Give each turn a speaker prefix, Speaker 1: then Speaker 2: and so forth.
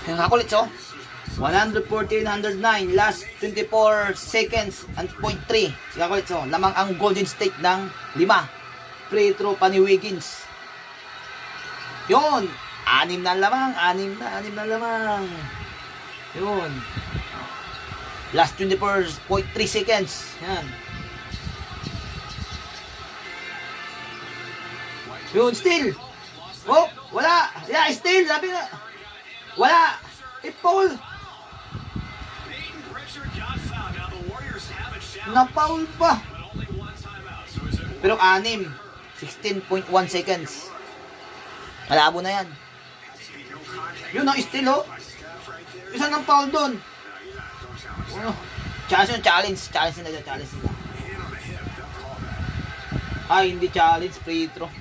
Speaker 1: Yung kakulit, so. 114-109. Last 24 seconds and 0.3. Si kakulit, so. Lamang ang Golden State ng 5. Free throw pa ni Wiggins. Yun. 6 na lamang. 6 na lamang. Yun. Last 24.3 seconds. Yan. Yun, still. Oh, wala. Yeah, still. Sabi nga. Wala. I-foul. Na-foul pa. Pero 6. 16.1 seconds. Malabo na yan. Yun, still, oh. Isa ng foul doon. Challenge nila. Ay, hindi challenge, free throw.